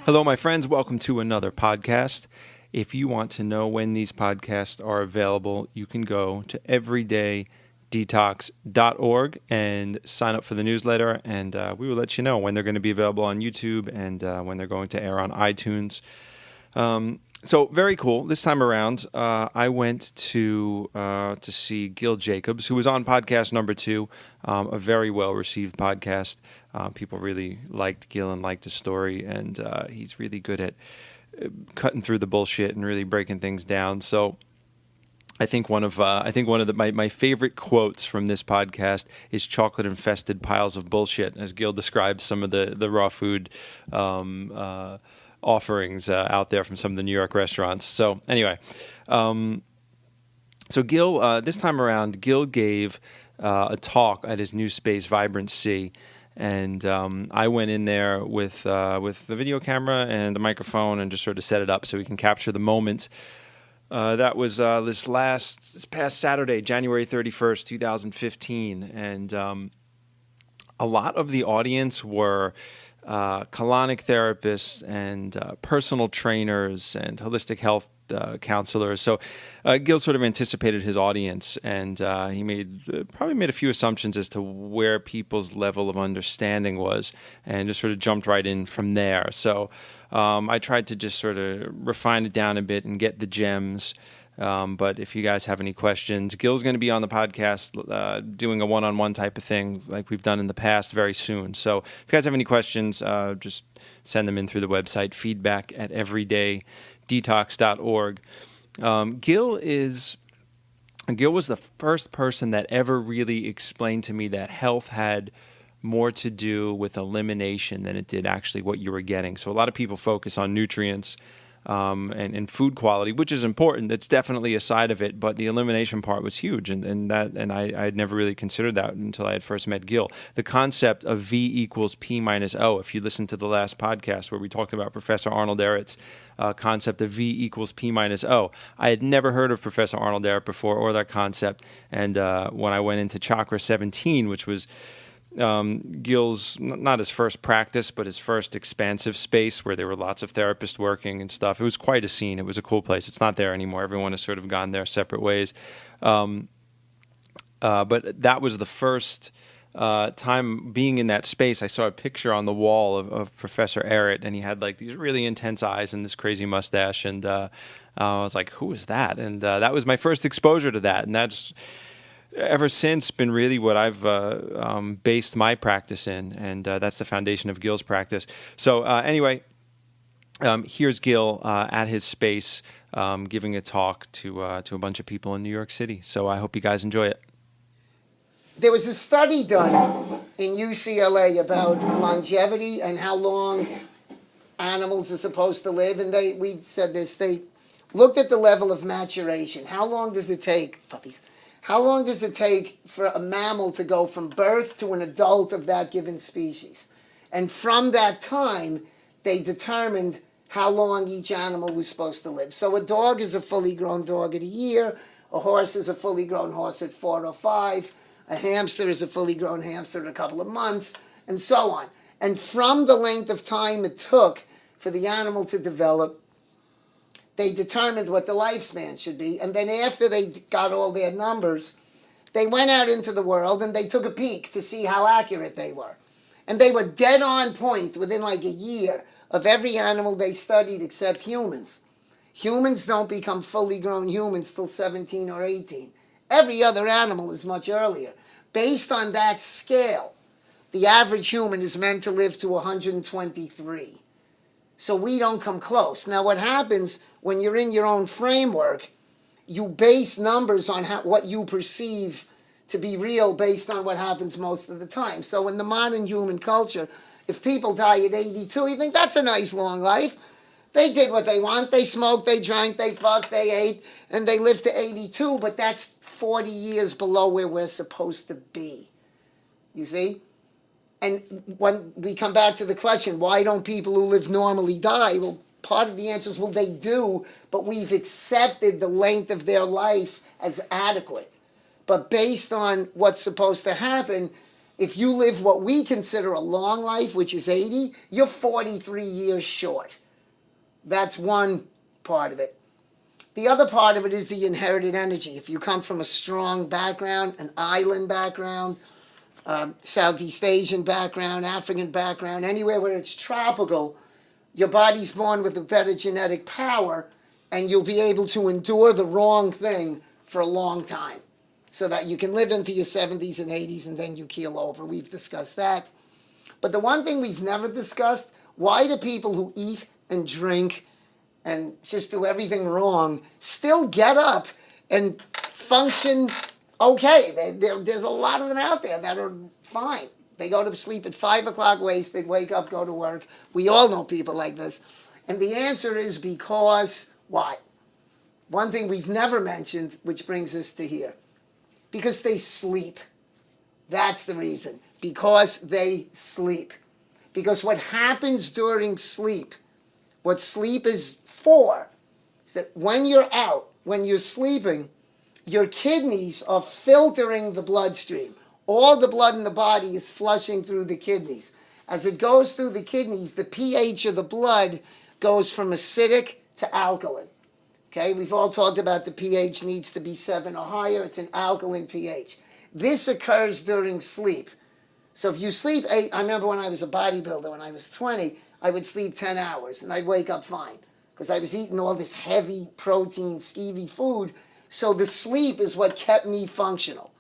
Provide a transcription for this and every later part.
Hello, my friends. Welcome to another podcast. If you want to know when these podcasts are available, you can go to Everydaydetox.org and sign up for the newsletter, and we will let you know when they're going to be available on YouTube and when they're going to air on iTunes. So very cool. This time around, I went to see Gil Jacobs, who was on podcast number 2, a very well received podcast. People really liked Gil and liked his story, and he's really good at cutting through the bullshit and really breaking things down. So I think one of my favorite quotes from this podcast is "chocolate infested piles of bullshit," as Gil describes some of the raw food offerings out there from some of the New York restaurants. So anyway, so Gil, this time around, Gil gave a talk at his new space, Vibrant Sea, and I went in there with the video camera and a microphone and just sort of set it up so we can capture the moment. That was this past Saturday, January 31st, 2015, and a lot of the audience were colonic therapists and personal trainers and holistic health counselors. So Gil sort of anticipated his audience, and he probably made a few assumptions as to where people's level of understanding was, and just sort of jumped right in from there. So I tried to just sort of refine it down a bit and get the gems. But if you guys have any questions, Gil's going to be on the podcast doing a one-on-one type of thing like we've done in the past very soon. So if you guys have any questions, just send them in through the website, feedback@everydaydetox.org. Gil was the first person that ever really explained to me that health had more to do with elimination than it did actually what you were getting. So a lot of people focus on nutrients and food quality, which is important. It's definitely a side of it, but the elimination part was huge, and I had never really considered that until I had first met Gil. The concept of V equals P minus O. If you listen to the last podcast where we talked about Professor Arnold Ehret's concept of V equals P minus O, I had never heard of Professor Arnold Ehret before or that concept, and when I went into Chakra 17, which was Gil's, not his first practice, but his first expansive space where there were lots of therapists working and stuff. It was quite a scene. It was a cool place. It's not there anymore. Everyone has sort of gone their separate ways. But that was the first time being in that space. I saw a picture on the wall of Professor Ehret, and he had like these really intense eyes and this crazy mustache. And I was like, who is that? And that was my first exposure to that. And that's ever since been really what I've based my practice in, and that's the foundation of Gil's practice. So anyway, here's Gil at his space giving a talk to a bunch of people in New York City. So I hope you guys enjoy it. There was a study done in UCLA about longevity and how long animals are supposed to live, and we said this. They looked at the level of maturation. How long does it take, puppies? How long does it take for a mammal to go from birth to an adult of that given species? And from that time, they determined how long each animal was supposed to live. So a dog is a fully grown dog at a year, a horse is a fully grown horse at 4 or 5, a hamster is a fully grown hamster at a couple of months, and so on. And from the length of time it took for the animal to develop, they determined what the lifespan should be, and then after they got all their numbers, they went out into the world and they took a peek to see how accurate they were. And they were dead on point within like a year of every animal they studied except humans. Humans don't become fully grown humans till 17 or 18. Every other animal is much earlier. Based on that scale, the average human is meant to live to 123. So we don't come close. Now what happens when you're in your own framework, you base numbers on what you perceive to be real based on what happens most of the time. So in the modern human culture, if people die at 82, you think that's a nice long life. They did what they want. They smoked, they drank, they fucked, they ate, and they lived to 82, but that's 40 years below where we're supposed to be. You see? And when we come back to the question, why don't people who live normally die? Well, part of the answer is, well, they do, but we've accepted the length of their life as adequate. But based on what's supposed to happen, if you live what we consider a long life, which is 80, you're 43 years short. That's one part of it. The other part of it is the inherited energy. If you come from a strong background, an island background, Southeast Asian background, African background, anywhere where it's tropical, your body's born with a better genetic power, and you'll be able to endure the wrong thing for a long time so that you can live into your 70s and 80s and then you keel over. We've discussed that. But the one thing we've never discussed, why do people who eat and drink and just do everything wrong still get up and function okay? There's a lot of them out there that are fine. They go to sleep at 5 o'clock wasted, wake up, go to work. We all know people like this. And the answer is because what? One thing we've never mentioned, which brings us to here. Because they sleep. That's the reason. Because they sleep. Because what happens during sleep, what sleep is for, is that when you're out, when you're sleeping, your kidneys are filtering the bloodstream. All the blood in the body is flushing through the kidneys. As it goes through the kidneys, the pH of the blood goes from acidic to alkaline. Okay, we've all talked about the pH needs to be 7 or higher. It's an alkaline pH. This occurs during sleep. So if you sleep 8, I remember when I was a bodybuilder, when I was 20, I would sleep 10 hours and I'd wake up fine because I was eating all this heavy protein, skeevy food. So the sleep is what kept me functional.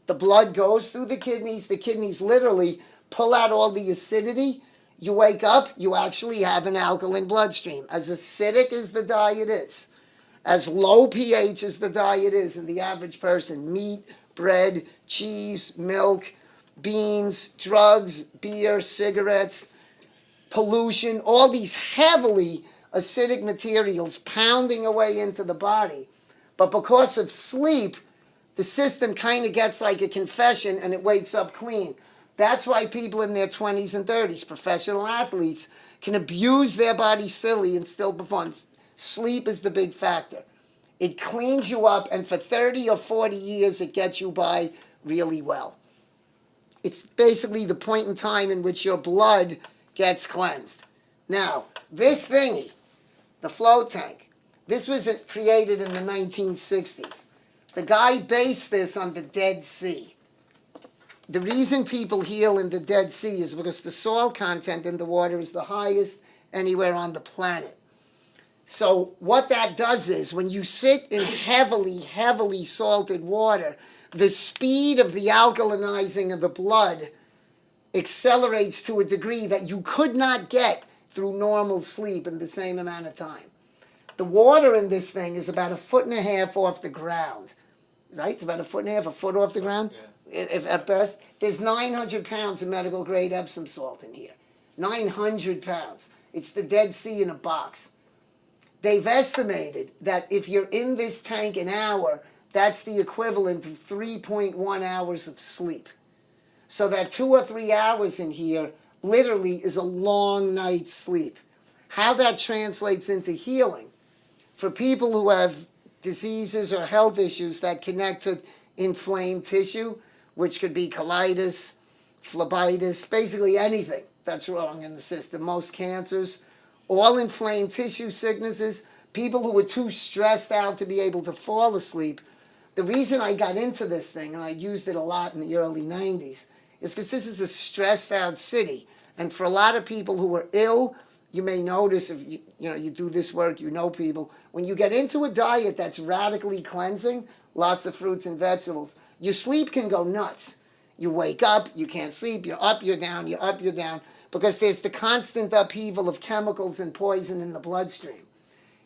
The blood goes through the kidneys literally pull out all the acidity. You wake up, you actually have an alkaline bloodstream. As acidic as the diet is, as low pH as the diet is in the average person, meat, bread, cheese, milk, beans, drugs, beer, cigarettes, pollution, all these heavily acidic materials pounding away into the body. But because of sleep, the system kind of gets like a confession and it wakes up clean. That's why people in their 20s and 30s, professional athletes, can abuse their body silly and still perform. Sleep is the big factor. It cleans you up, and for 30 or 40 years, it gets you by really well. It's basically the point in time in which your blood gets cleansed. Now, this thingy, the float tank, this was created in the 1960s. The guy based this on the Dead Sea. The reason people heal in the Dead Sea is because the salt content in the water is the highest anywhere on the planet. So what that does is when you sit in heavily, heavily salted water, the speed of the alkalinizing of the blood accelerates to a degree that you could not get through normal sleep in the same amount of time. The water in this thing is about 1.5 feet off the ground. Right? It's about 1.5 feet, a foot off the ground. Yeah. If at best, there's 900 pounds of medical grade Epsom salt in here. 900 pounds. It's the Dead Sea in a box. They've estimated that if you're in this tank an hour, that's the equivalent of 3.1 hours of sleep. So that 2 or 3 hours in here literally is a long night's sleep. How that translates into healing for people who have diseases or health issues that connect to inflamed tissue, which could be colitis, phlebitis, basically anything that's wrong in the system. Most cancers, all inflamed tissue sicknesses, people who were too stressed out to be able to fall asleep. The reason I got into this thing, and I used it a lot in the early 90s, is because this is a stressed out city. And for a lot of people who are ill, you may notice if you do this work, you know people, when you get into a diet that's radically cleansing, lots of fruits and vegetables, your sleep can go nuts. You wake up, you can't sleep, you're up, you're down, you're up, you're down, because there's the constant upheaval of chemicals and poison in the bloodstream.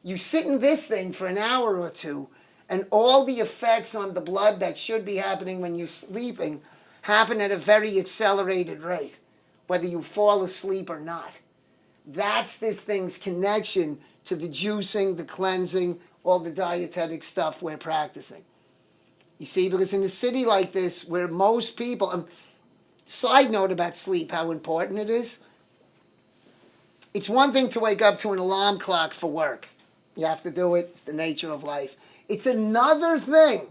You sit in this thing for an hour or two, and all the effects on the blood that should be happening when you're sleeping happen at a very accelerated rate, whether you fall asleep or not. That's this thing's connection to the juicing, the cleansing, all the dietetic stuff we're practicing. You see, because in a city like this, where most people, side note about sleep, how important it is. It's one thing to wake up to an alarm clock for work. You have to do it. It's the nature of life. It's another thing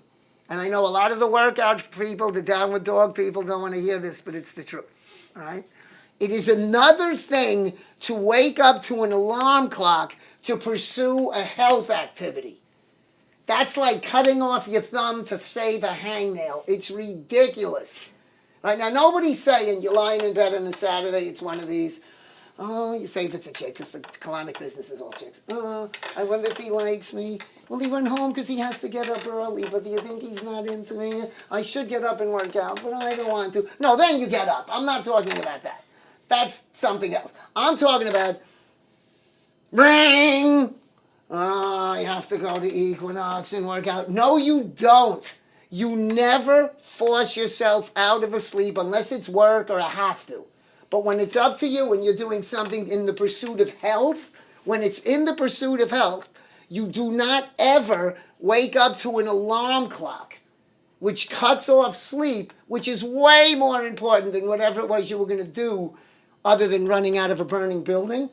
And I know a lot of the workout people, the downward dog people, don't want to hear this, but it's the truth. All right? It is another thing to wake up to an alarm clock to pursue a health activity. That's like cutting off your thumb to save a hangnail. It's ridiculous. Right now, nobody's saying you're lying in bed on a Saturday, it's one of these. Oh, you say if it's a chick, because the colonic business is all chicks. Oh, I wonder if he likes me. Well, he went home because he has to get up early, but do you think he's not into me? I should get up and work out, but I don't want to. No, then you get up. I'm not talking about that. That's something else. I'm talking about, ring! Oh, I have to go to Equinox and work out. No, you don't. You never force yourself out of a sleep unless it's work or a have to. But when it's up to you and you're doing something in the pursuit of health, when it's in the pursuit of health, you do not ever wake up to an alarm clock, which cuts off sleep, which is way more important than whatever it was you were going to do other than running out of a burning building,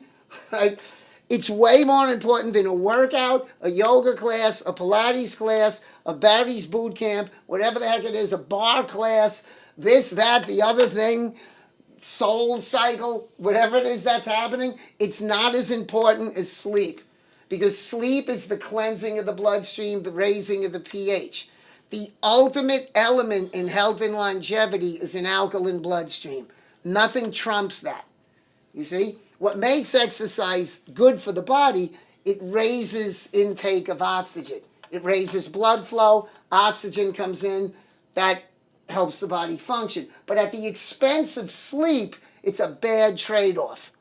right? It's way more important than a workout, a yoga class, a Pilates class, a Barry's boot camp, whatever the heck it is, a bar class, this, that, the other thing, soul cycle, whatever it is that's happening. It's not as important as sleep, because sleep is the cleansing of the bloodstream, the raising of the pH. The ultimate element in health and longevity is an alkaline bloodstream. Nothing trumps that. You see? What makes exercise good for the body, it raises intake of oxygen. It raises blood flow, oxygen comes in, that helps the body function. But at the expense of sleep, it's a bad trade-off.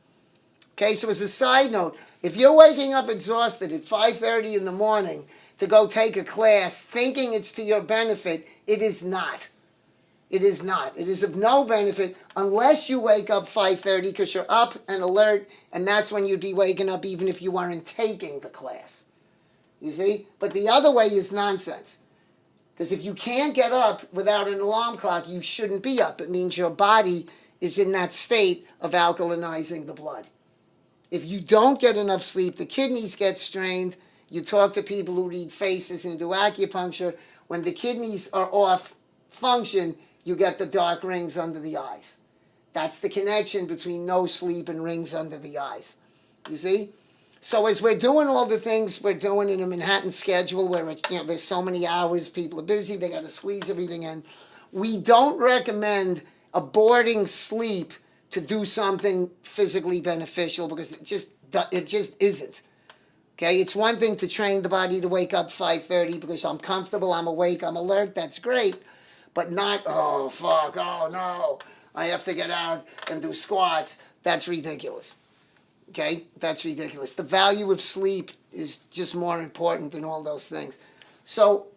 Okay, so as a side note, if you're waking up exhausted at 5:30 in the morning to go take a class thinking it's to your benefit, it is not. It is not. It is of no benefit unless you wake up 5:30 because you're up and alert, and that's when you'd be waking up even if you weren't taking the class. You see? But the other way is nonsense. Because if you can't get up without an alarm clock, you shouldn't be up. It means your body is in that state of alkalinizing the blood. If you don't get enough sleep, the kidneys get strained. You talk to people who read faces and do acupuncture. When the kidneys are off function, you get the dark rings under the eyes. That's the connection between no sleep and rings under the eyes. You see? So as we're doing all the things we're doing in a Manhattan schedule where there's so many hours, people are busy, they got to squeeze everything in, we don't recommend aborting sleep to do something physically beneficial because it just isn't. Okay, it's one thing to train the body to wake up 5:30 because I'm comfortable, I'm awake, I'm alert, that's great. But not, oh, fuck, oh, no, I have to get out and do squats. That's ridiculous. Okay, that's ridiculous. The value of sleep is just more important than all those things. So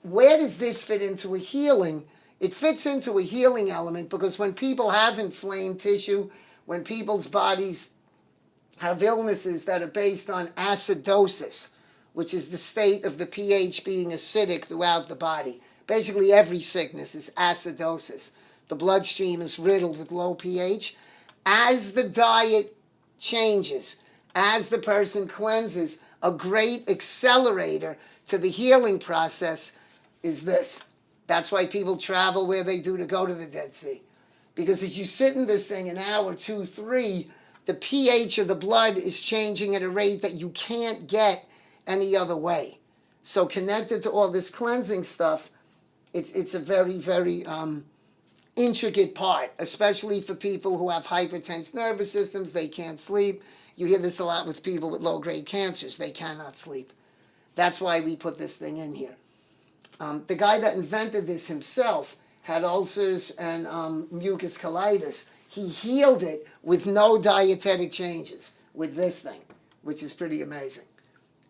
where does this fit into a healing? It fits into a healing element because when people have inflamed tissue, when people's bodies have illnesses that are based on acidosis, which is the state of the pH being acidic throughout the body. Basically every sickness is acidosis. The bloodstream is riddled with low pH. As the diet changes, as the person cleanses, a great accelerator to the healing process is this. That's why people travel where they do to go to the Dead Sea. Because as you sit in this thing an hour, 2, 3, the pH of the blood is changing at a rate that you can't get any other way. So connected to all this cleansing stuff, it's a very, very intricate part, especially for people who have hypertense nervous systems. They can't sleep. You hear this a lot with people with low-grade cancers. They cannot sleep. That's why we put this thing in here. The guy that invented this himself had ulcers and mucus colitis. He healed it with no dietetic changes with this thing, which is pretty amazing.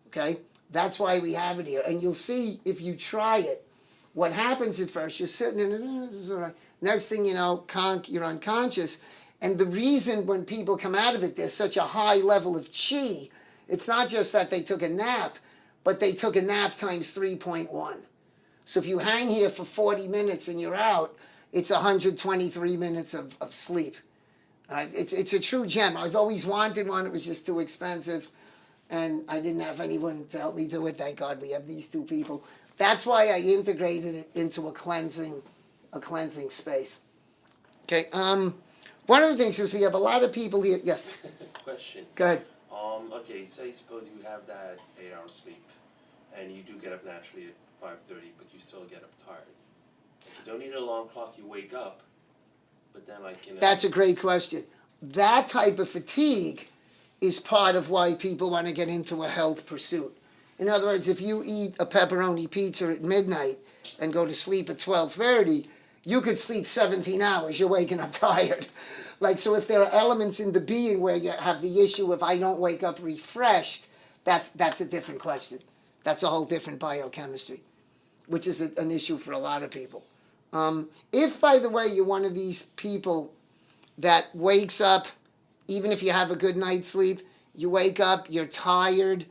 Okay? That's why we have it here. And you'll see if you try it, what happens at first, you're sitting in it, next thing you know, you're unconscious. And the reason when people come out of it, there's such a high level of chi, it's not just that they took a nap, but they took a nap times 3.1. So if you hang here for 40 minutes and you're out, it's 123 minutes of sleep. It's a true gem. I've always wanted one. It was just too expensive. And I didn't have anyone to help me do it. Thank God we have these two people. That's why I integrated it into a cleansing space. Okay. One of the things is we have a lot of people here. Yes. Question. Go ahead. Okay, say suppose you have that 8 hour sleep and you do get up naturally at 5:30, but you still get up tired. You don't need an alarm clock, you wake up, but then That's a great question. That type of fatigue is part of why people want to get into a health pursuit. In other words, if you eat a pepperoni pizza at midnight and go to sleep at 12:30, you could sleep 17 hours. You're waking up tired. Like, so if there are elements in the being where you have the issue if I don't wake up refreshed, that's a different question. That's a whole different biochemistry, which is an issue for a lot of people. If, by the way, you're one of these people that wakes up, even if you have a good night's sleep, you wake up, you're tired,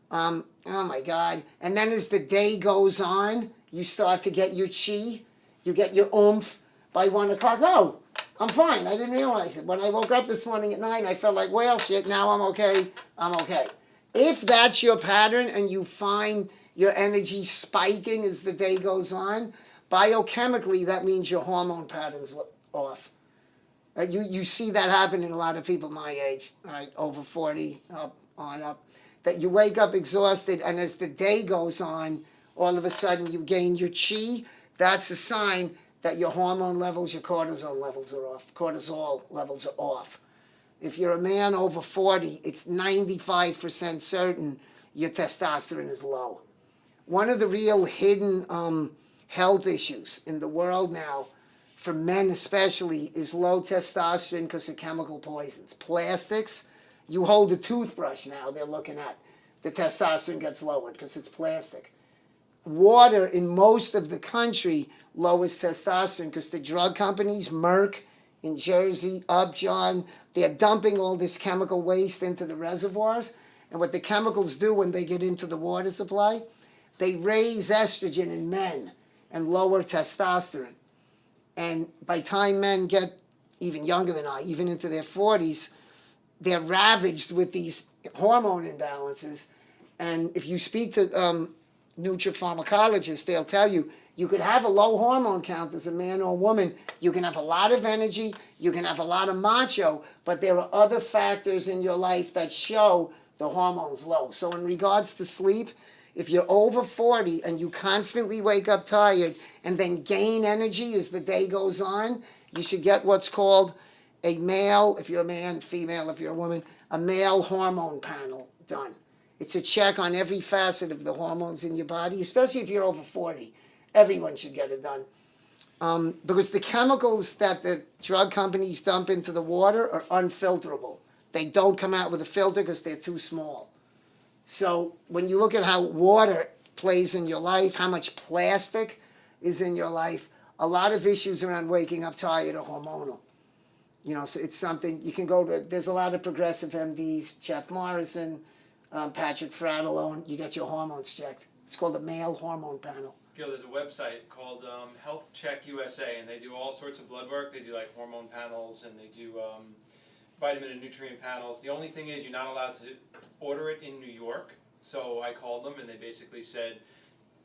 oh my God. And then as the day goes on, you start to get your chi, you get your oomph by 1 o'clock. Oh, I'm fine. I didn't realize it. When I woke up this morning at 9, I felt like, well, shit, now I'm okay. I'm okay. If that's your pattern and you find your energy spiking as the day goes on, biochemically, that means your hormone pattern's off. You see that happen in a lot of people my age, right, over 40, up. That you wake up exhausted, and as the day goes on, all of a sudden you gain your chi. That's a sign that your hormone levels, your cortisol levels are off. Cortisol levels are off. If you're a man over 40, it's 95% certain your testosterone is low. One of the real hidden health issues in the world now, for men especially, is low testosterone because of chemical poisons. Plastics, you hold a toothbrush now, they're looking at. The testosterone gets lowered because it's plastic. Water in most of the country lowers testosterone because the drug companies, Merck in Jersey, Upjohn, they're dumping all this chemical waste into the reservoirs. And what the chemicals do when they get into the water supply, they raise estrogen in men and lower testosterone. And by the time men get even younger than I, even into their 40s, they're ravaged with these hormone imbalances. And if you speak to nutropharmacologists, they'll tell you, you could have a low hormone count as a man or a woman. You can have a lot of energy. You can have a lot of macho. But there are other factors in your life that show the hormones low. So in regards to sleep, if you're over 40 and you constantly wake up tired and then gain energy as the day goes on, you should get what's called a male, if you're a man, female, if you're a woman, a male hormone panel done. It's a check on every facet of the hormones in your body, especially if you're over 40. Everyone should get it done. Because the chemicals that the drug companies dump into the water are unfilterable. They don't come out with a filter because they're too small. So when you look at how water plays in your life, how much plastic is in your life, a lot of issues around waking up tired are hormonal. You know, so it's something you can go to. There's a lot of progressive MDs, Jeff Morrison, Patrick Fratellone. You get your hormones checked. It's called the male hormone panel. Gil, there's a website called Health Check USA, and they do all sorts of blood work. They do like hormone panels, and they do vitamin and nutrient panels. The only thing is you're not allowed to order it in New York. So I called them, and they basically said,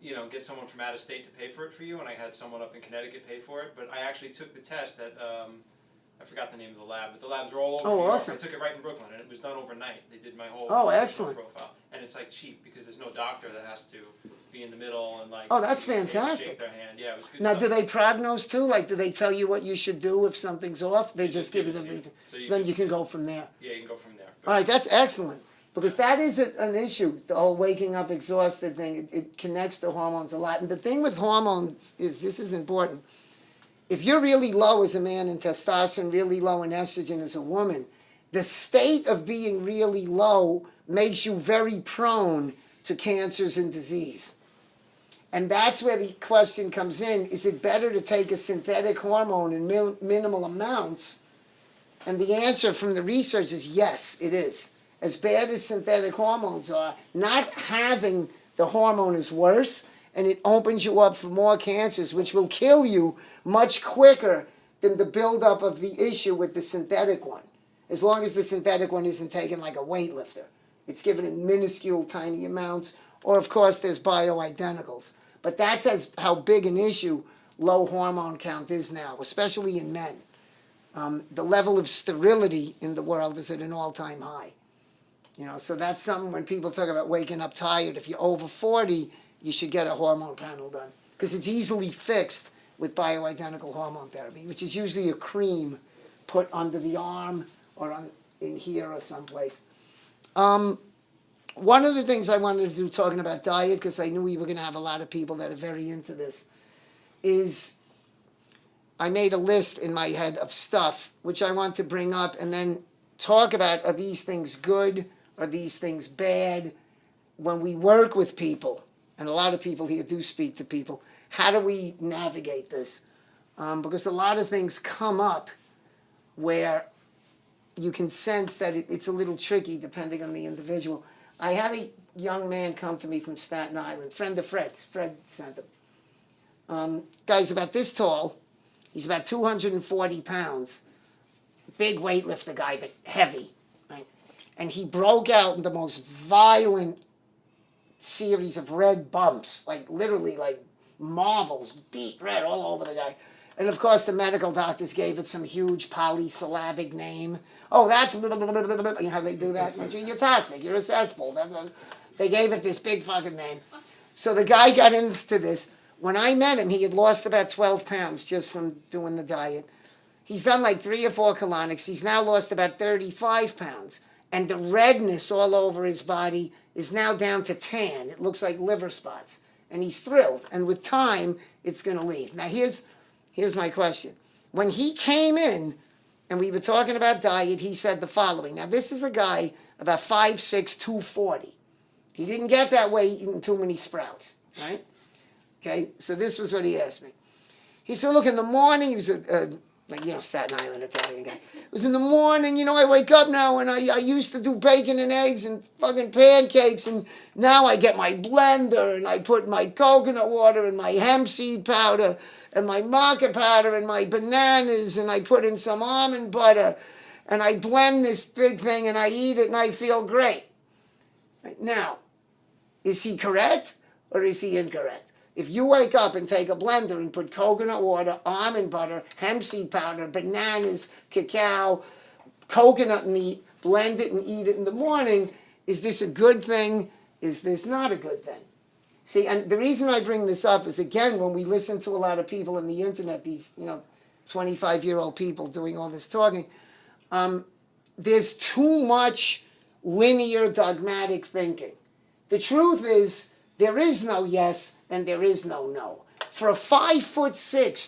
you know, get someone from out of state to pay for it for you, and I had someone up in Connecticut pay for it. But I actually took the test at I forgot the name of the lab, but the labs are all over New York. Awesome. I took it right in Brooklyn, and it was done overnight. They did my whole excellent profile, and it's like cheap because there's no doctor that has to be in the middle and like. Oh, that's fantastic. Shake their hand. Yeah, it was good now, stuff. do they prognose too? Like, do they tell you what you should do if something's off? They just give you the. So then you can go from there. Yeah, you can go from there. All right, that's excellent. Because that is an issue, the whole waking up exhausted thing. It connects to hormones a lot. And the thing with hormones is, this is important. If you're really low as a man in testosterone, really low in estrogen as a woman, the state of being really low makes you very prone to cancers and disease. And that's where the question comes in, is it better to take a synthetic hormone in minimal amounts? And the answer from the research is yes, it is. As bad as synthetic hormones are, not having the hormone is worse, and it opens you up for more cancers, which will kill you much quicker than the buildup of the issue with the synthetic one. As long as the synthetic one isn't taken like a weightlifter. It's given in minuscule, tiny amounts, or of course there's bioidenticals. But that's how big an issue low hormone count is now, especially in men. The level of sterility in the world is at an all-time high. So that's something when people talk about waking up tired. If you're over 40, you should get a hormone panel done because it's easily fixed with bioidentical hormone therapy, which is usually a cream put under the arm or in here or someplace. One of the things I wanted to do talking about diet, because I knew we were going to have a lot of people that are very into this, is I made a list in my head of stuff which I want to bring up and then talk about, are these things good? Are these things bad? When we work with people, and a lot of people here do speak to people, how do we navigate this? Because a lot of things come up where you can sense that it's a little tricky depending on the individual. I had a young man come to me from Staten Island, friend of Fred's. Fred sent him. Guy's about this tall. He's about 240 pounds. Big weightlifter guy, but heavy. Right? And he broke out in the most violent series of red bumps, like literally like marbles, beat red all over the guy. And of course, the medical doctors gave it some huge polysyllabic name. Oh, that's blah, blah, blah, blah, blah. You know how they do that? You're toxic. You're a cesspool. They gave it this big fucking name. So the guy got into this. When I met him, he had lost about 12 pounds just from doing the diet. He's done like 3 or 4 colonics. He's now lost about 35 pounds. And the redness all over his body is now down to tan. It looks like liver spots. And he's thrilled. And with time, it's going to leave. Now, here's my question. When he came in and we were talking about diet, he said the following. Now, this is a guy about 5'6", 240. He didn't get that way eating too many sprouts, right? Okay, so this was what he asked me. He said, look, in the morning, he was Staten Island Italian guy. It was in the morning, I wake up now and I used to do bacon and eggs and fucking pancakes, and now I get my blender and I put my coconut water and my hemp seed powder and my maca powder and my bananas, and I put in some almond butter and I blend this big thing and I eat it and I feel great. Right? Now, is he correct or is he incorrect? If you wake up and take a blender and put coconut water, almond butter, hemp seed powder, bananas, cacao, coconut meat, blend it and eat it in the morning, is this a good thing? Is this not a good thing? See, and the reason I bring this up is, again, when we listen to a lot of people on the internet, these 25-year-old people doing all this talking, there's too much linear dogmatic thinking. The truth is, there is no yes and there is no no. For a 5'6",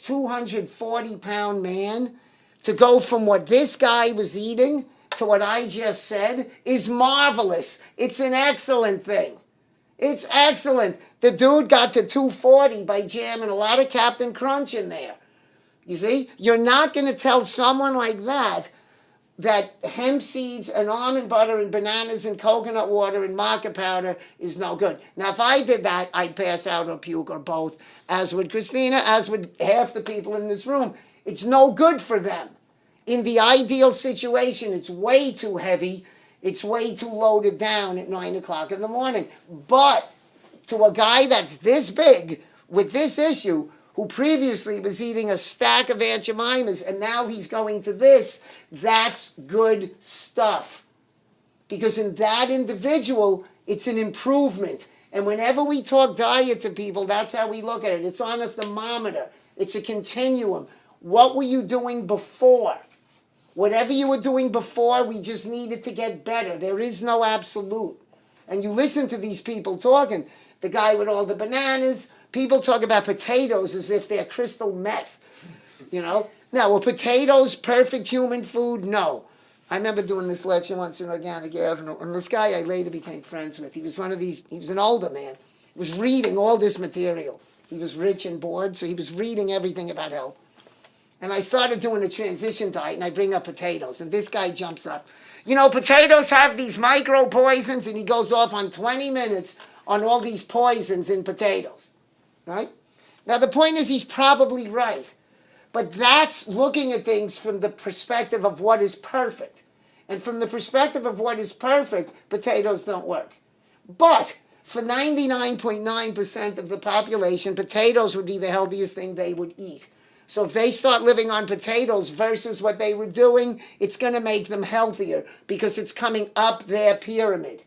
240-pound man to go from what this guy was eating to what I just said is marvelous. It's an excellent thing. It's excellent. The dude got to 240 by jamming a lot of Captain Crunch in there. You see? You're not going to tell someone like that hemp seeds and almond butter and bananas and coconut water and maca powder is no good. Now, if I did that, I'd pass out or puke or both, as would Christina, as would half the people in this room. It's no good for them. In the ideal situation, it's way too heavy. It's way too loaded down at 9 o'clock in the morning. But to a guy that's this big with this issue, who previously was eating a stack of Aunt Jemimas, and now he's going to this, that's good stuff. Because in that individual, it's an improvement. And whenever we talk diet to people, that's how we look at it. It's on a thermometer. It's a continuum. What were you doing before? Whatever you were doing before, we just needed to get better. There is no absolute. And you listen to these people talking, the guy with all the bananas. People talk about potatoes as if they're crystal meth, Now, were potatoes perfect human food? No. I remember doing this lecture once in Organic Avenue, and this guy I later became friends with, he was an older man. He was reading all this material. He was rich and bored, so he was reading everything about health. And I started doing a transition diet, and I bring up potatoes, and this guy jumps up. Potatoes have these micro poisons, and he goes off on 20 minutes on all these poisons in potatoes. Right? Now, the point is he's probably right. But that's looking at things from the perspective of what is perfect. And from the perspective of what is perfect, potatoes don't work. But For 99.9% of the population, potatoes would be the healthiest thing they would eat. So if they start living on potatoes versus what they were doing, it's going to make them healthier because it's coming up their pyramid.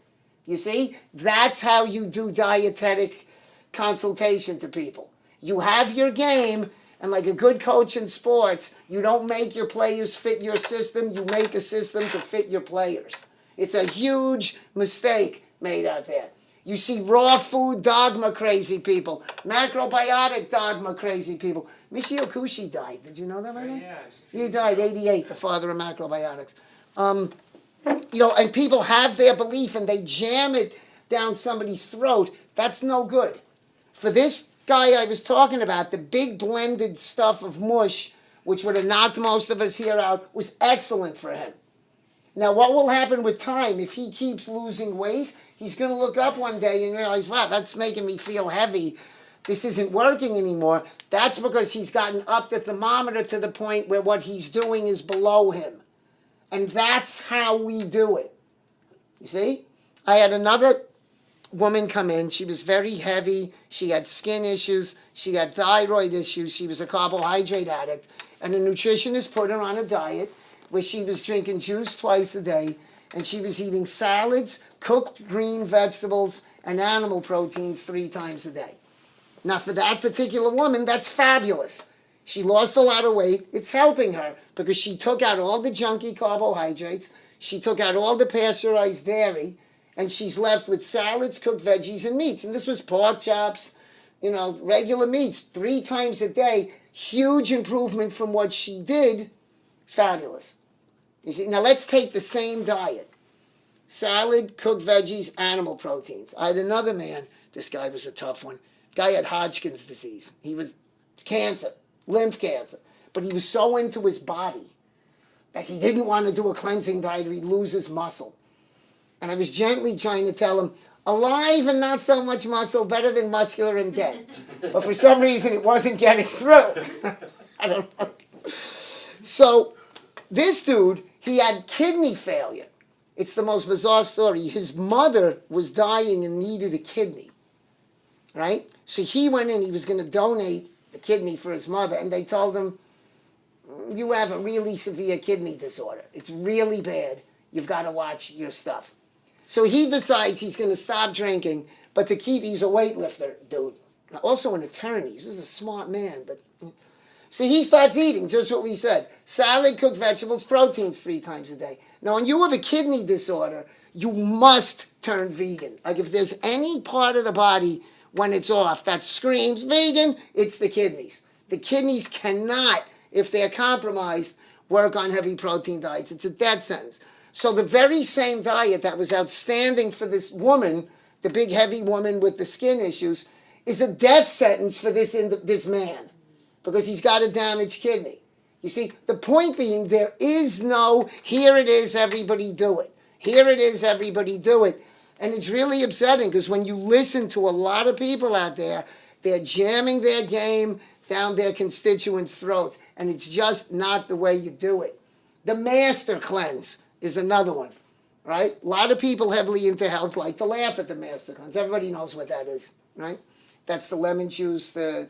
You see? That's how you do dietetic consultation to people. You have your game, and like a good coach in sports, you don't make your players fit your system, you make a system to fit your players. It's a huge mistake made out there. You see raw food dogma crazy people, macrobiotic dogma crazy people. Michio Kushi died. Did you know that right now? Yeah. He died 88, the father of macrobiotics. And people have their belief and they jam it down somebody's throat. That's no good. For this guy I was talking about, the big blended stuff of mush, which would have knocked most of us here out, was excellent for him. Now, what will happen with time if he keeps losing weight? He's going to look up one day and realize, wow, that's making me feel heavy. This isn't working anymore. That's because he's gotten up the thermometer to the point where what he's doing is below him. And that's how we do it. You see? I had another woman come in. She was very heavy. She had skin issues. She had thyroid issues. She was a carbohydrate addict. And the nutritionist put her on a diet where she was drinking juice twice a day, and she was eating salads, cooked green vegetables, and animal proteins 3 times a day. Now, for that particular woman, that's fabulous. She lost a lot of weight. It's helping her because she took out all the junky carbohydrates. She took out all the pasteurized dairy, and she's left with salads, cooked veggies, and meats. And this was pork chops, regular meats 3 times a day. Huge improvement from what she did. Fabulous. You see, now let's take the same diet. Salad, cooked veggies, animal proteins. I had another man. This guy was a tough one. Guy had Hodgkin's disease. He was cancer, lymph cancer. But he was so into his body that he didn't want to do a cleansing diet or he'd lose his muscle. And I was gently trying to tell him, alive and not so much muscle, better than muscular and dead. But for some reason, it wasn't getting through. I don't know. So this dude, he had kidney failure. It's the most bizarre story. His mother was dying and needed a kidney, right? So he went in, he was going to donate the kidney for his mother, and they told him, you have a really severe kidney disorder. It's really bad. You've got to watch your stuff. So he decides he's going to stop drinking, but to keep, he's a weightlifter, dude. Also an attorney. This is a smart man, but... So he starts eating, just what we said. Salad, cooked vegetables, proteins 3 times a day. Now, when you have a kidney disorder, you must turn vegan. Like if there's any part of the body when it's off that screams vegan, it's the kidneys. The kidneys cannot, if they're compromised, work on heavy protein diets. It's a death sentence. So the very same diet that was outstanding for this woman, the big heavy woman with the skin issues, is a death sentence for this man. Because he's got a damaged kidney. You see, the point being, there is no, here it is, everybody do it. Here it is, everybody do it. And it's really upsetting because when you listen to a lot of people out there, they're jamming their game down their constituents' throats. And it's just not the way you do it. The master cleanse is another one, right? A lot of people heavily into health like to laugh at the master cleanse. Everybody knows what that is, right? That's the lemon juice, the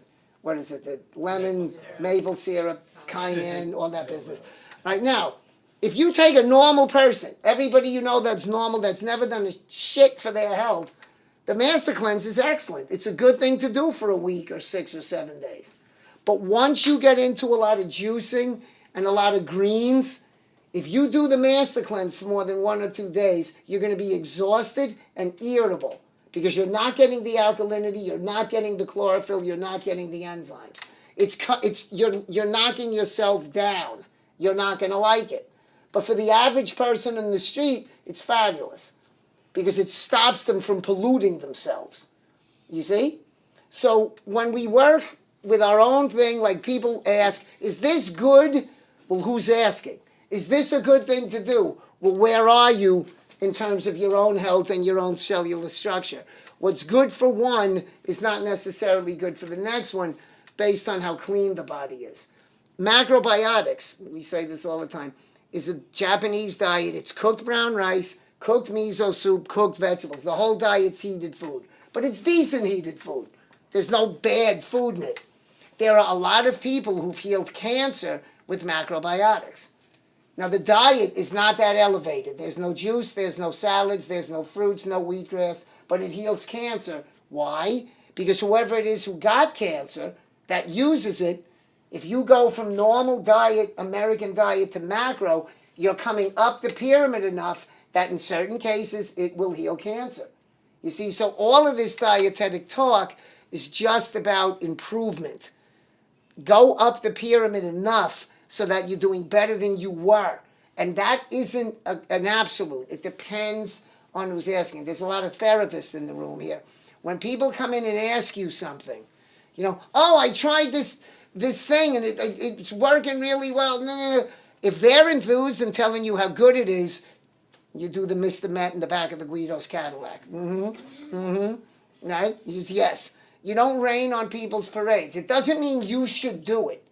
lemon, maple syrup, cayenne, all that business. Right now, if you take a normal person, everybody you know that's normal, that's never done a shit for their health, the master cleanse is excellent. It's a good thing to do for a week or 6 or 7 days. But once you get into a lot of juicing and a lot of greens, if you do the master cleanse for more than 1 or 2 days, you're going to be exhausted and irritable. Because you're not getting the alkalinity, you're not getting the chlorophyll, you're not getting the enzymes. You're knocking yourself down. You're not going to like it. But for the average person in the street, it's fabulous. Because it stops them from polluting themselves. You see? So when we work with our own thing, like people ask, is this good? Well, who's asking? Is this a good thing to do? Well, where are you in terms of your own health and your own cellular structure? What's good for one is not necessarily good for the next one based on how clean the body is. Macrobiotics, we say this all the time, is a Japanese diet. It's cooked brown rice, cooked miso soup, cooked vegetables. The whole diet's heated food. but it's decent heated food. There's no bad food in it. There are a lot of people who've healed cancer with macrobiotics. Now, the diet is not that elevated. There's no juice, there's no salads, there's no fruits, no wheatgrass, but it heals cancer. Why? Because whoever it is who got cancer that uses it, if you go from normal diet, American diet, to macro, you're coming up the pyramid enough that in certain cases it will heal cancer. You see, so all of this dietetic talk is just about improvement. Go up the pyramid enough so that you're doing better than you were. And that isn't an absolute. It depends on who's asking. There's a lot of therapists in the room here. When people come in and ask you something, oh, I tried this thing and it's working really well. No. If they're enthused and telling you how good it is, you do the Mr. Met in the back of the Guido's Cadillac. Right? He says, yes. You don't rain on people's parades. It doesn't mean you should do it.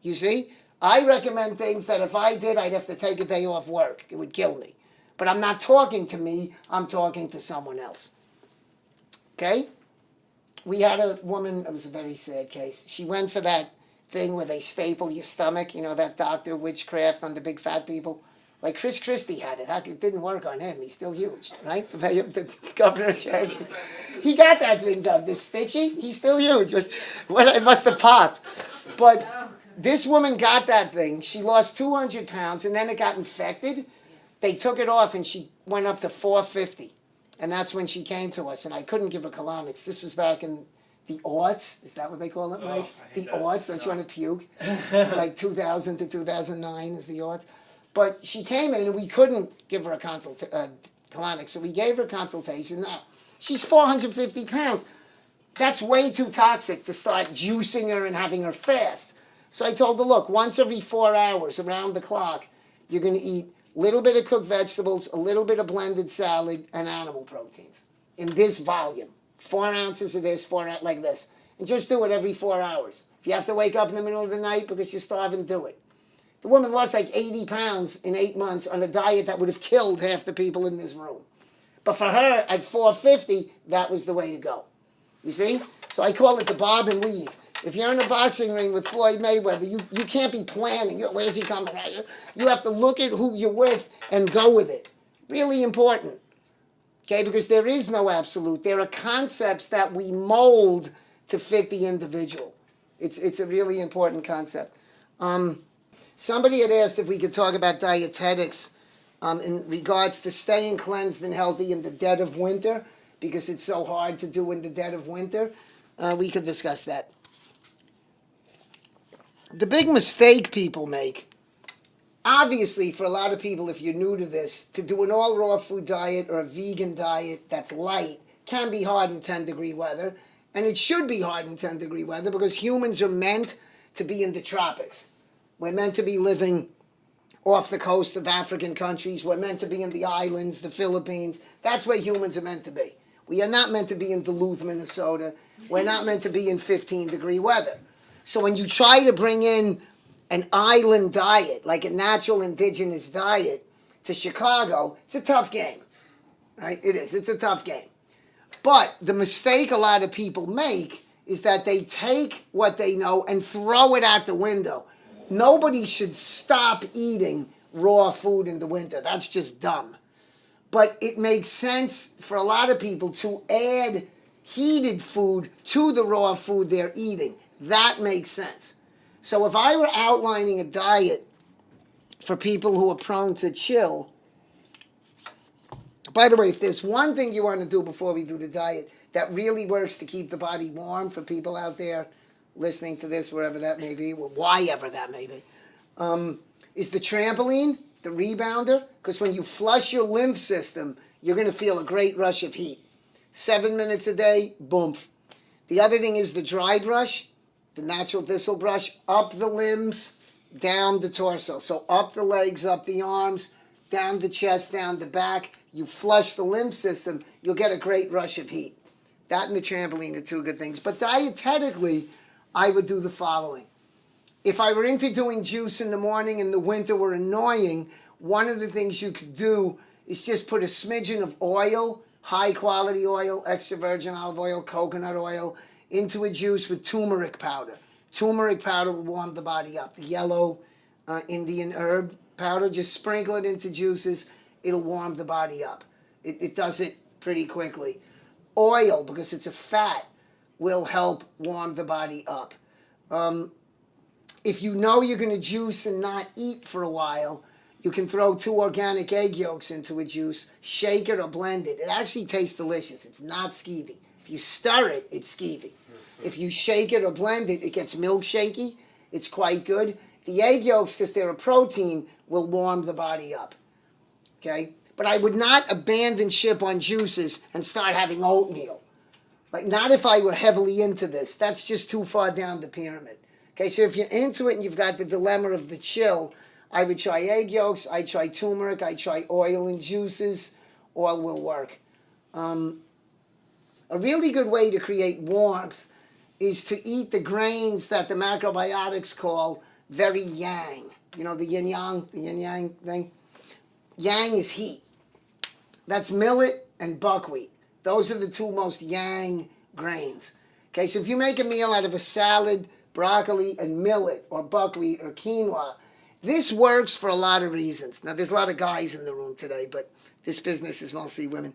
You see? I recommend things that if I did, I'd have to take a day off work. It would kill me. But I'm not talking to me. I'm talking to someone else. Okay? We had a woman, it was a very sad case. She went for that thing where they staple your stomach, that doctor witchcraft on the big fat people. Like Chris Christie had it. It didn't work on him. He's still huge, right? The governor of Jersey. He got that thing done. This Stitchy, he's still huge. Well, it must have popped. But this woman got that thing. She lost 200 pounds, and then it got infected. They took it off, and she went up to 450. And that's when she came to us, and I couldn't give her colonics. This was back in the aughts. Is that what they call it, Mike? The aughts. Don't you want to puke? Like 2000 to 2009 is the aughts. But she came in, and we couldn't give her a colonics, so we gave her a consultation. Now, she's 450 pounds. That's way too toxic to start juicing her and having her fast. So I told her, look, once every 4 hours around the clock, you're going to eat a little bit of cooked vegetables, a little bit of blended salad, and animal proteins in this volume. 4 ounces of this, like this. And just do it every 4 hours. If you have to wake up in the middle of the night because you're starving, do it. The woman lost like 80 pounds in 8 months on a diet that would have killed half the people in this room. But for her, at 450, that was the way to go. You see? So I call it the bob and weave. If you're in a boxing ring with Floyd Mayweather, you can't be planning. Where's he coming at? You have to look at who you're with and go with it. Really important. Okay? Because there is no absolute. There are concepts that we mold to fit the individual. It's a really important concept. Somebody had asked if we could talk about dietetics in regards to staying cleansed and healthy in the dead of winter, because it's so hard to do in the dead of winter. We could discuss that. The big mistake people make, obviously for a lot of people, if you're new to this, to do an all raw food diet or a vegan diet that's light can be hard in 10-degree weather. And it should be hard in 10-degree weather because humans are meant to be in the tropics. We're meant to be living off the coast of African countries. We're meant to be in the islands, the Philippines. That's where humans are meant to be. We are not meant to be in Duluth, Minnesota. We're not meant to be in 15-degree weather. So when you try to bring in an island diet, like a natural indigenous diet, to Chicago, it's a tough game. Right? It is. It's a tough game. But the mistake a lot of people make is that they take what they know and throw it out the window. Nobody should stop eating raw food in the winter. That's just dumb. But it makes sense for a lot of people to add heated food to the raw food they're eating. That makes sense. So if I were outlining a diet for people who are prone to chill, by the way, if there's one thing you want to do before we do the diet that really works to keep the body warm for people out there listening to this, wherever that may be, or why ever that may be, is the trampoline, the rebounder, because when you flush your lymph system, you're going to feel a great rush of heat. 7 minutes a day, boom. The other thing is the dry brush, the natural thistle brush, up the limbs, down the torso. So up the legs, up the arms, down the chest, down the back. You flush the lymph system, you'll get a great rush of heat. That and the trampoline are two good things. But dietetically, I would do the following. If I were into doing juice in the morning and the winter were annoying, one of the things you could do is just put a smidgen of oil high quality oil, extra virgin olive oil, coconut oil, into a juice with turmeric powder. Turmeric powder will warm the body up. The yellow Indian herb powder, just sprinkle it into juices. It'll warm the body up. It does it pretty quickly. Oil, because it's a fat, will help warm the body up. If you know you're going to juice and not eat for a while, you can throw 2 organic egg yolks into a juice, shake it or blend it. It actually tastes delicious. It's not skeevy. If you stir it, it's skeevy. If you shake it or blend it, it gets milkshakey. It's quite good. The egg yolks, because they're a protein, will warm the body up. Okay? But I would not abandon ship on juices and start having oatmeal. Like, not if I were heavily into this. That's just too far down the pyramid. Okay, so if you're into it and you've got the dilemma of the chill, I would try egg yolks, I try turmeric, I try oil and juices. Oil will work. A really good way to create warmth is to eat the grains that the macrobiotics call very yang. You know, the yin-yang thing? Yang is heat. That's millet and buckwheat. Those are the 2 most yang grains. Okay, so if you make a meal out of a salad, broccoli, and millet, or buckwheat, or quinoa, this works for a lot of reasons. Now, there's a lot of guys in the room today, but this business is mostly women.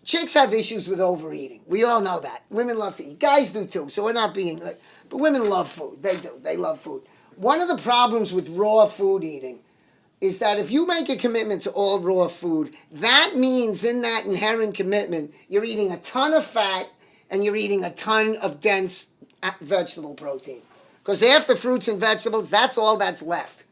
Chicks have issues with overeating. We all know that. Women love to eat. Guys do too, so we're not being... But women love food. They do. They love food. One of the problems with raw food eating is that if you make a commitment to all raw food, that means in that inherent commitment, you're eating a ton of fat and you're eating a ton of dense vegetable protein. Because after fruits and vegetables, that's all that's left.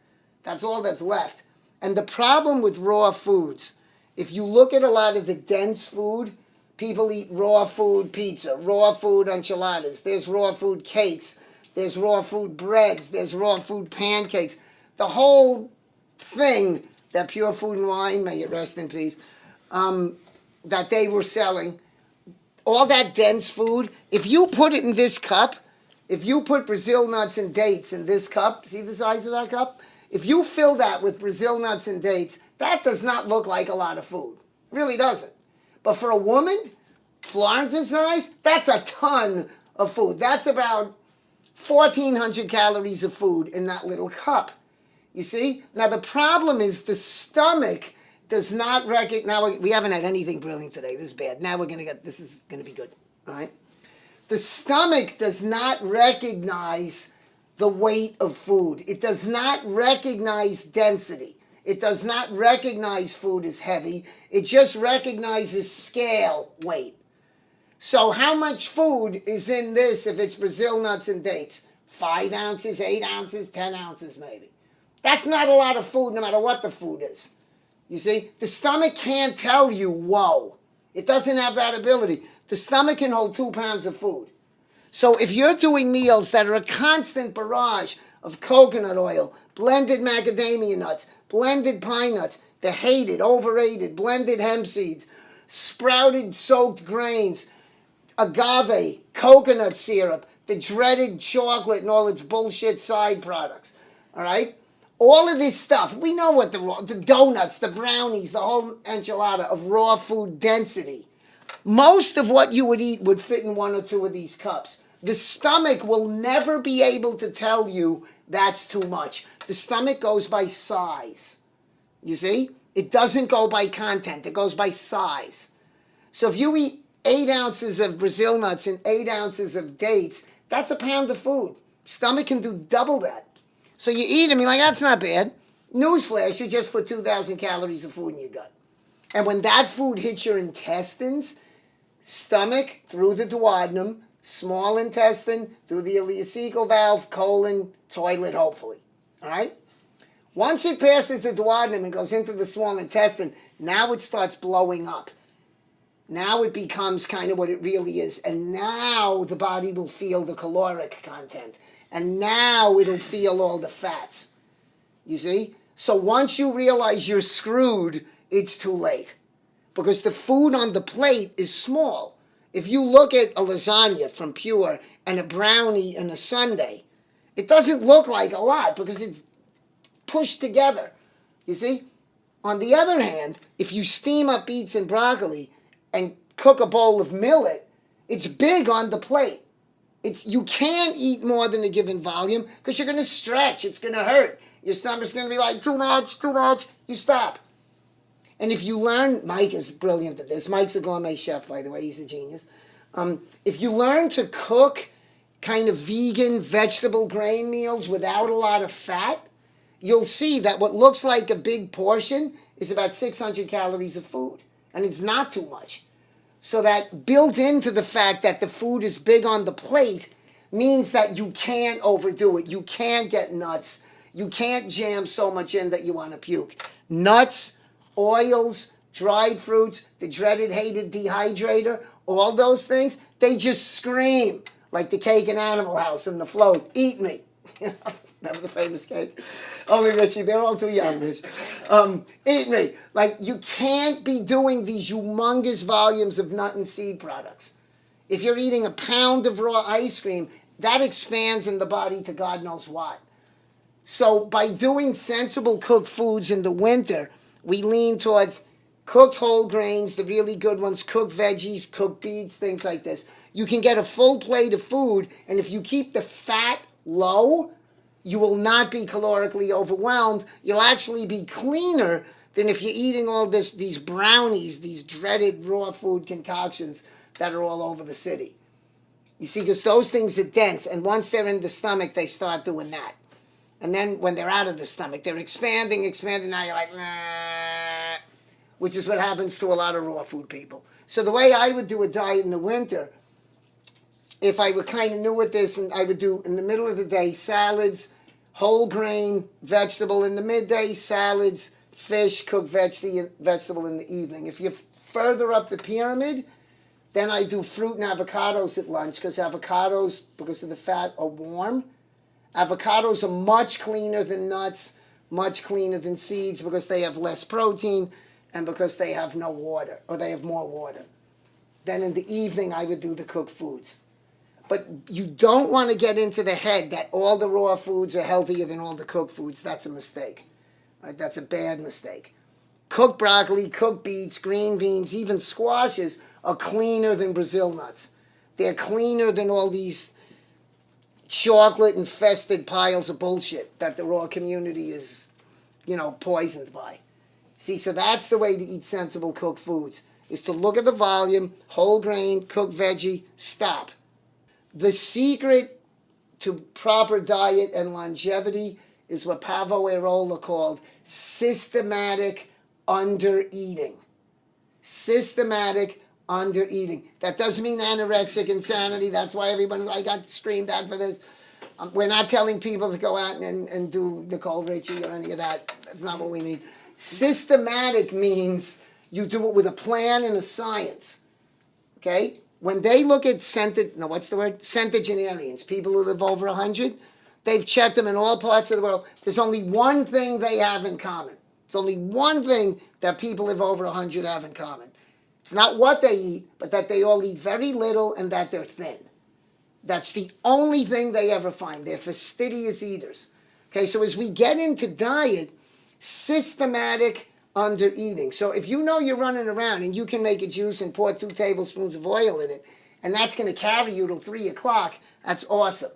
That's all that's left. And the problem with raw foods, if you look at a lot of the dense food, people eat raw food pizza, raw food enchiladas, there's raw food cakes, there's raw food breads, there's raw food pancakes. The whole thing that Pure Food and Wine, may it rest in peace, that they were selling, all that dense food, if you put it in this cup, if you put Brazil nuts and dates in this cup, see the size of that cup? If you fill that with Brazil nuts and dates, that does not look like a lot of food. It really doesn't. But for a woman, Florence's size, that's a ton of food. That's about 1,400 calories of food in that little cup. You see? Now, the problem is the stomach does not recognize... Now, we haven't had anything brilliant today. This is bad. Now we're going to get... This is going to be good. All right? The stomach does not recognize the weight of food. It does not recognize density. It does not recognize food as heavy. It just recognizes scale weight. So how much food is in this if it's Brazil nuts and dates? 5 ounces, 8 ounces, 10 ounces maybe. That's not a lot of food no matter what the food is. You see? The stomach can't tell you, whoa. It doesn't have that ability. The stomach can hold 2 pounds of food. So if you're doing meals that are a constant barrage of coconut oil, blended macadamia nuts, blended pine nuts, the hated, overrated, blended hemp seeds, sprouted soaked grains, agave, coconut syrup, the dreaded chocolate and all its bullshit side products, all right? All of this stuff, we know what the donuts, the brownies, the whole enchilada of raw food density. Most of what you would eat would fit in 1 or 2 of these cups. The stomach will never be able to tell you that's too much. The stomach goes by size. You see? It doesn't go by content. It goes by size. So if you eat 8 ounces of Brazil nuts and 8 ounces of dates, that's a pound of food. Stomach can do double that. So you eat them, you're like, that's not bad. Newsflash, you just put 2,000 calories of food in your gut. And when that food hits your intestines, stomach through the duodenum, small intestine through the ileocecal valve, colon, toilet, hopefully. All right? Once it passes the duodenum and goes into the small intestine, now it starts blowing up. Now it becomes kind of what it really is. And now the body will feel the caloric content. And now it'll feel all the fats. You see? So once you realize you're screwed, it's too late. Because the food on the plate is small. If you look at a lasagna from Pure and a brownie and a sundae, it doesn't look like a lot because it's pushed together. You see? On the other hand, if you steam up beets and broccoli and cook a bowl of millet, it's big on the plate. You can't eat more than a given volume because you're going to stretch. It's going to hurt. Your stomach's going to be like, too much, too much. You stop. And if you learn, Mike is brilliant at this. Mike's a gourmet chef, by the way. He's a genius. If you learn to cook kind of vegan vegetable grain meals without a lot of fat, you'll see that what looks like a big portion is about 600 calories of food. And it's not too much. So that built into the fact that the food is big on the plate means that you can't overdo it. You can't get nuts. You can't jam so much in that you want to puke. Nuts, oils, dried fruits, the dreaded, hated dehydrator, all those things, they just scream like the cake in Animal House and the float. Eat me. Remember the famous cake? Only Richie, they're all too young, Rich. Eat me. Like, you can't be doing these humongous volumes of nut and seed products. If you're eating a pound of raw ice cream, that expands in the body to God knows what. So by doing sensible cooked foods in the winter, we lean towards cooked whole grains, the really good ones, cooked veggies, cooked beets, things like this. You can get a full plate of food, and if you keep the fat low, you will not be calorically overwhelmed. You'll actually be cleaner than if you're eating all these brownies, these dreaded raw food concoctions that are all over the city. You see, because those things are dense, and once they're in the stomach, they start doing that. And then when they're out of the stomach, they're expanding, now you're like, nah, which is what happens to a lot of raw food people. So the way I would do a diet in the winter, if I were kind of new at this, and I would do in the middle of the day salads, whole grain, vegetable in the midday, salads, fish, cooked vegetable in the evening. If you're further up the pyramid, then I do fruit and avocados at lunch because avocados, because of the fat, are warm. Avocados are much cleaner than nuts, much cleaner than seeds because they have less protein and because they have no water, or they have more water. Then in the evening, I would do the cooked foods. But you don't want to get into the head that all the raw foods are healthier than all the cooked foods. That's a mistake. Right? That's a bad mistake. Cooked broccoli, cooked beets, green beans, even squashes are cleaner than Brazil nuts. They're cleaner than all these chocolate-infested piles of bullshit that the raw community is, poisoned by. See, so that's the way to eat sensible cooked foods, is to look at the volume, whole grain, cooked veggie, stop. The secret to proper diet and longevity is what Pavo Airola called systematic undereating. Systematic undereating. That doesn't mean anorexic insanity. That's why I got screamed at for this. We're not telling people to go out and do Nicole Richie or any of that. That's not what we mean. Systematic means you do it with a plan and a science. Okay? When they look at centenarians, people who live over 100, they've checked them in all parts of the world. There's only one thing they have in common. It's only one thing that people live over 100 have in common. It's not what they eat, but that they all eat very little and that they're thin. That's the only thing they ever find. They're fastidious eaters. Okay, so as we get into diet, systematic undereating. So if you know you're running around and you can make a juice and pour 2 tablespoons of oil in it, and that's going to carry you till 3 o'clock, that's awesome.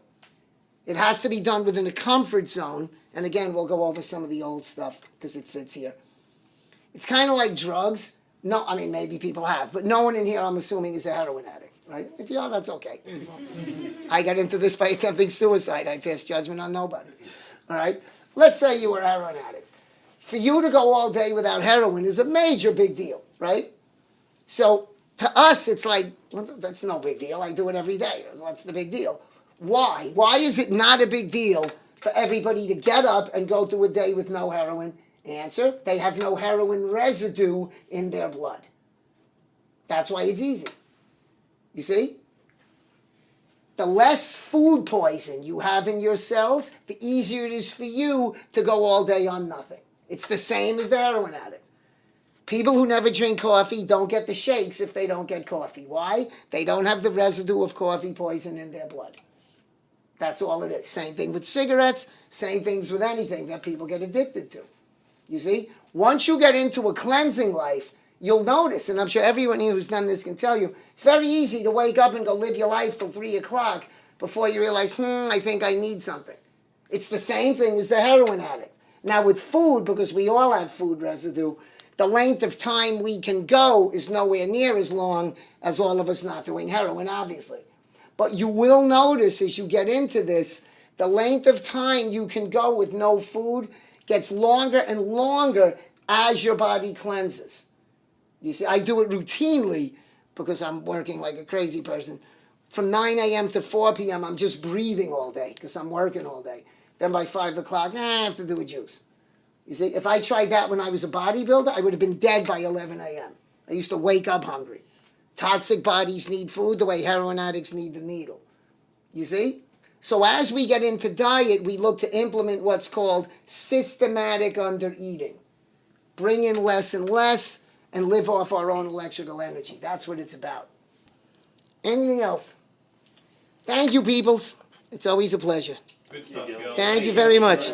It has to be done within a comfort zone. And again, we'll go over some of the old stuff because it fits here. It's kind of like drugs. No, I mean, maybe people have, but no one in here, I'm assuming, is a heroin addict, right? If you are, that's okay. I got into this by attempting suicide. I pass judgment on nobody, all right? Let's say you were a heroin addict. For you to go all day without heroin is a major big deal, right? So to us, it's like, well, that's no big deal. I do it every day. What's the big deal? Why? Why is it not a big deal for everybody to get up and go through a day with no heroin? Answer, they have no heroin residue in their blood. That's why it's easy. You see? The less food poison you have in your cells, the easier it is for you to go all day on nothing. It's the same as the heroin addict. People who never drink coffee don't get the shakes if they don't get coffee. Why? They don't have the residue of coffee poison in their blood. That's all it is. Same thing with cigarettes, same things with anything that people get addicted to. You see? Once you get into a cleansing life, you'll notice, and I'm sure everyone here who's done this can tell you, it's very easy to wake up and go live your life till 3 o'clock before you realize, I think I need something. It's the same thing as the heroin addict. Now with food, because we all have food residue, the length of time we can go is nowhere near as long as all of us not doing heroin, obviously. But you will notice as you get into this, the length of time you can go with no food gets longer and longer as your body cleanses. You see, I do it routinely because I'm working like a crazy person. From 9 a.m. to 4 p.m., I'm just breathing all day because I'm working all day. Then by 5 o'clock, I have to do a juice. You see, if I tried that when I was a bodybuilder, I would have been dead by 11 a.m. I used to wake up hungry. Toxic bodies need food the way heroin addicts need the needle. You see? So as we get into diet, we look to implement what's called systematic undereating. Bring in less and less and live off our own electrical energy. That's what it's about. Anything else? Thank you, peoples. It's always a pleasure. Good stuff, Gil. Thank you very much.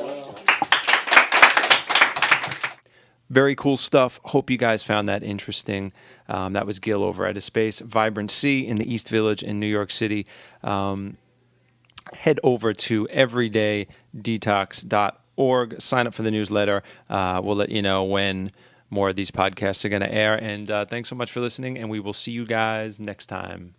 Very cool stuff. Hope you guys found that interesting. That was Gil over at his space, Vibrant Sea in the East Village in New York City. Head over to everydaydetox.org. Sign up for the newsletter. We'll let you know when more of these podcasts are going to air. And thanks so much for listening, and we will see you guys next time.